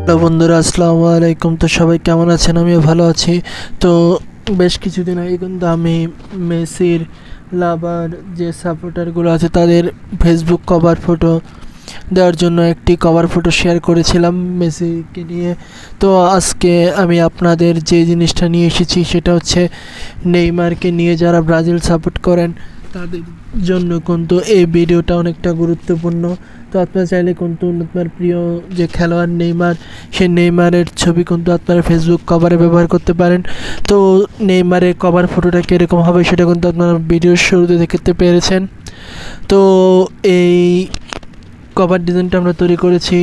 Hello বন্ধুরা, আসসালামু আলাইকুম। তো সবাই কেমন আছেন? আমিও ভালো আছি। তো বেশ কিছুদিন আগে কিন্তু আমি মেসির লাভার যে সাপোর্টারগুলো আছে তাদের ফেসবুক কভার ফটো দেওয়ার জন্য একটি কভার ফটো শেয়ার করেছিলাম মেসিকে নিয়ে। তো আজকে আমি আপনাদের যে জিনিসটা নিয়ে এসেছি সেটা হচ্ছে নেইমারকে নিয়ে। যারা ব্রাজিল সাপোর্ট করেন তাদের জন্য কিন্তু এই ভিডিওটা অনেকটা গুরুত্বপূর্ণ। তো আপনারা চাইলে কিন্তু আপনার প্রিয় যে খেলোয়াড় নেইমার, সেই নেইমারের ছবি কিন্তু আপনারা ফেসবুক কভারে ব্যবহার করতে পারেন। তো নেইমারের কভার ফটোটা কীরকম হবে সেটা কিন্তু আপনারা ভিডিওর শুরুতে দেখতে পেরেছেন। তো এই কভার ডিজাইনটা আমরা তৈরি করেছি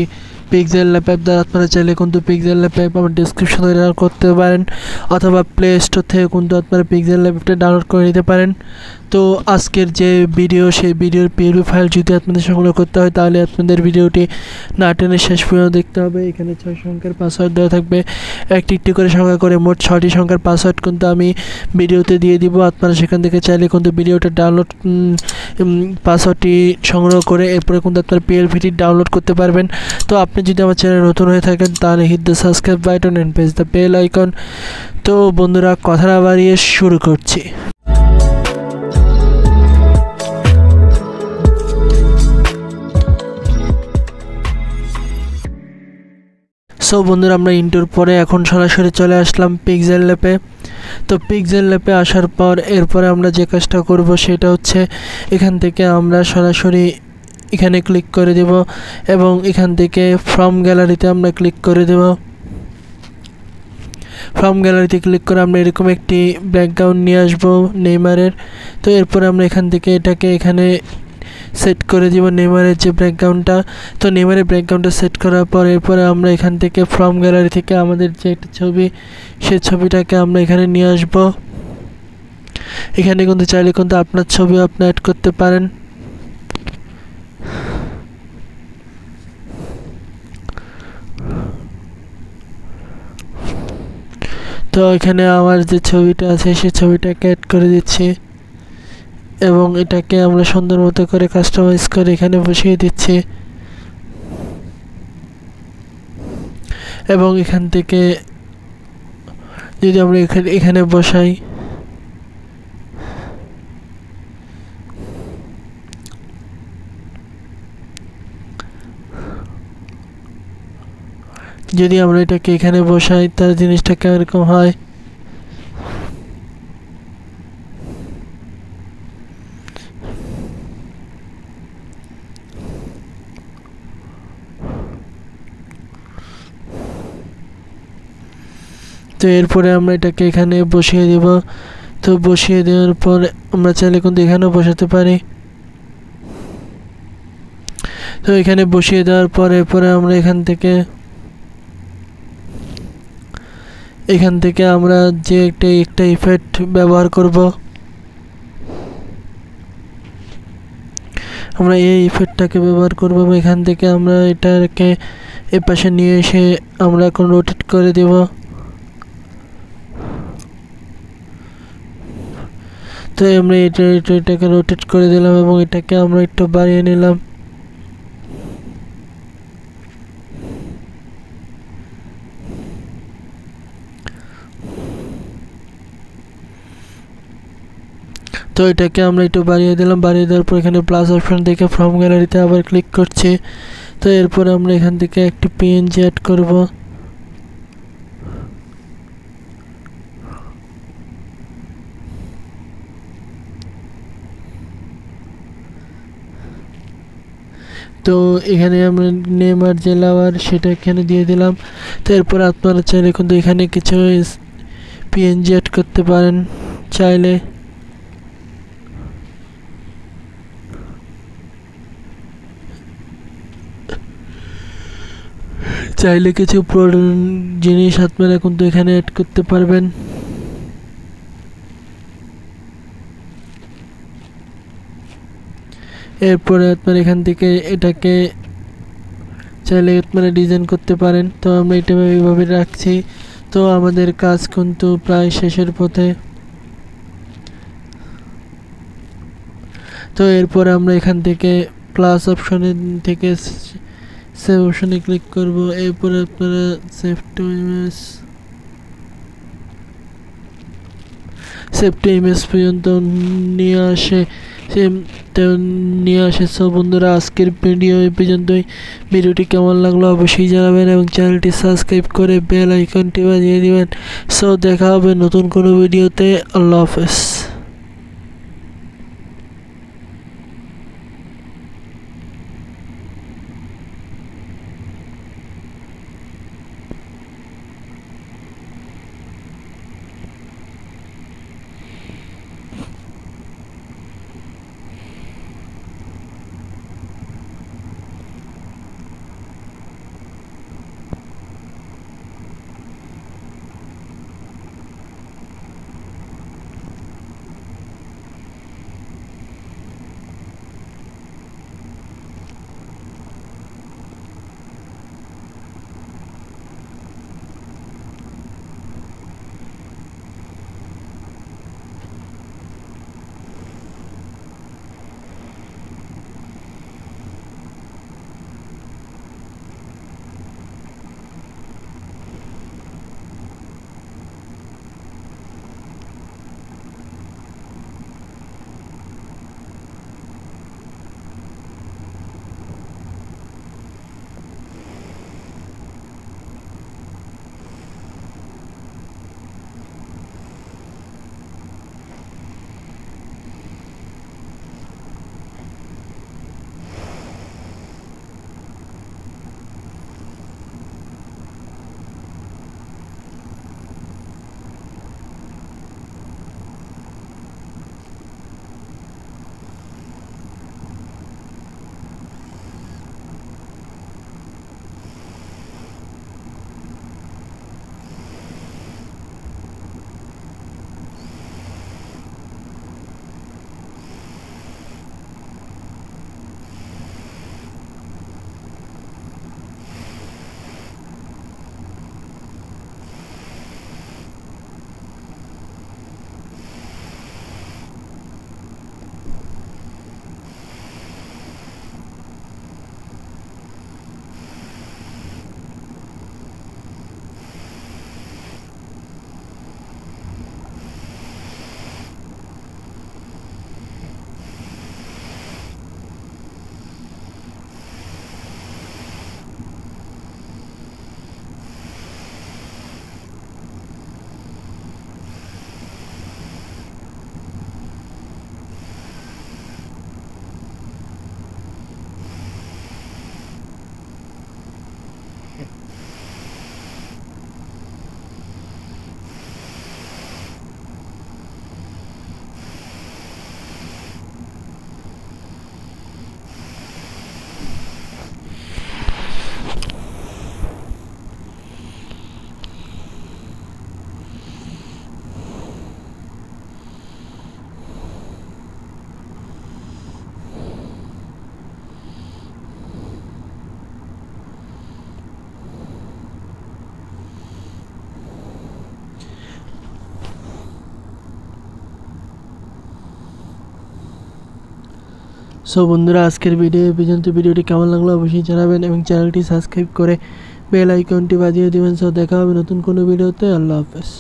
পিক্সেলল্যাব অ্যাপ দ্বারা। আপনারা চাইলে কিন্তু পিক্সেলল্যাব অ্যাপ আমার ডিসক্রিপশনে ডাউনলোড করতে পারেন, অথবা প্লে স্টোর থেকে কিন্তু আপনারা পিক্সেলল্যাব অ্যাপটা ডাউনলোড করে নিতে পারেন। তো আজকের যে ভিডিও, সেই ভিডিওর পিএলপি ফাইল যদি আপনাদের সংগ্রহ করতে হয় তাহলে আপনাদের ভিডিওটি না টেনে শেষ পর্যন্ত দেখতে হবে। এখানে 6 সংখ্যার পাসওয়ার্ড দেওয়া থাকবে, একটি একটি করে সংখ্যা করে মোট 6টি সংখ্যার পাসওয়ার্ড কিন্তু আমি ভিডিওতে দিয়ে দিব। আপনারা সেখান থেকে চাইলে কিন্তু ভিডিওটা ডাউনলোড পাসওয়ার্ডটি সংগ্রহ করে এরপরে কিন্তু আপনার পিএলপিটি ডাউনলোড করতে পারবেন। তো আপনি যদি আমার চ্যানেল নতুন হয়ে থাকেন তাহলে hit the subscribe button and press the bell icon. তো বন্ধুরা, কথা না বাড়িয়ে শুরু করছি। সো বন্ধুরা, আমরা ইন্টোর পরে এখন সরাসরি চলে আসলাম পিক্সেলল্যাবে। তো পিক্সেলল্যাবে আসার পর এরপরে আমরা যে কাজটা করব সেটা হচ্ছে এখান থেকে আমরা সরাসরি এখানে ক্লিক করে দেব এবং এখান থেকে ফ্রম গ্যালারিতে আমরা ক্লিক করে দেব। ফ্রম গ্যালারিতে ক্লিক করে আমরা এরকম একটি ব্যাকগ্রাউন্ড নিয়ে আসবো নেইমারের। তো এরপরে আমরা এখান থেকে এটাকে এখানে সেট করে দিব নেইমারের যে ব্যাকগ্রাউন্ডটা। তো নেইমারের ব্যাকগ্রাউন্ডটা সেট করার পর এরপরে আমরা এখান থেকে ফ্রম গ্যালারি থেকে আমাদের যে একটা ছবি, সেই ছবিটাকে আমরা এখানে নিয়ে আসব। এখানে কিন্তু চাইলে কিন্তু আপনার ছবিও আপনি অ্যাড করতে পারেন। তো এখানে আমার যে ছবিটা আছে সেই ছবিটাকে অ্যাড করে দিচ্ছি এবং এটাকে আমরা সুন্দর মতো করে কাস্টমাইজ করে এখানে বসিয়ে দিচ্ছি। এবং এখান থেকে যদি আমরা এখানে বসাই, যদি আমরা এটাকে এখানে বসাই তার জিনিসটা কেমন হয়। তো এরপরে আমরা এটাকে এখানে বসিয়ে দেব। তো বসিয়ে দেওয়ার পর আমরা চাইলে কিন্তু এখানেও বসাতে পারি। তো এখানে বসিয়ে দেওয়ার পর এরপরে আমরা এখান থেকে আমরা যে একটা ইফেক্ট ব্যবহার করব, আমরা এই ইফেক্টটাকে ব্যবহার করব এবং এখান থেকে আমরা এটাকে এ পাশে নিয়ে এসে আমরা এখন রোটেট করে দেব। তো আমরা এটাকে রোটেট করে দিলাম এবং এটাকে আমরা একটু বাড়িয়ে নিলাম। তো এটাকে আমরা একটু বাড়িয়ে দিলাম। বাড়িয়ে দেওয়ার পর এখানে প্লাস অপশন থেকে ফ্রম গ্যালারিতে আবার ক্লিক করছি। তো এরপর আমরা এখান থেকে একটি পিএনজি অ্যাড করব। তো এখানে আমরা নেইমার যে লাভার সেটা এখানে দিয়ে দিলাম। তো এরপর আপনারা চাইলে কিন্তু এখানে কিছু পিএনজি অ্যাড করতে পারেন। চাইলে কিছু জিনিস আপনারা কিন্তু এখানে অ্যাড করতে পারবেন। এরপরে আপনারা এখান থেকে এটাকে চাইলে আপনারা ডিজাইন করতে পারেন। তো আমরা এটা এইভাবে রাখছি। তো আমাদের কাজ কিন্তু প্রায় শেষের পথে। তো এরপর আমরা এখান থেকে প্লাস অপশনের থেকে সেভ অপশনে ক্লিক করব। এরপরে আপনারা সেভ টু ইমেজ পর্যন্ত নিয়ে আসে সব বন্ধুরা আজকের ভিডিও এই পর্যন্তই। ভিডিওটি কেমন লাগলো অবশ্যই জানাবেন এবং চ্যানেলটি সাবস্ক্রাইব করে বেল আইকনটি বাজিয়ে দিবেন। সো দেখা হবে নতুন কোনো ভিডিওতে। আল্লাহ হাফেজ। সো বন্ধুরা আজকের ভিডিও পর্যন্ত। ভিডিওটি কেমন লাগলো অবশ্যই জানাবেন এবং চ্যানেলটি সাবস্ক্রাইব করে বেল আইকনটি বাজিয়ে দিবেন। সো দেখা হবে নতুন কোনো ভিডিওতে। আল্লাহ হাফেজ।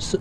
So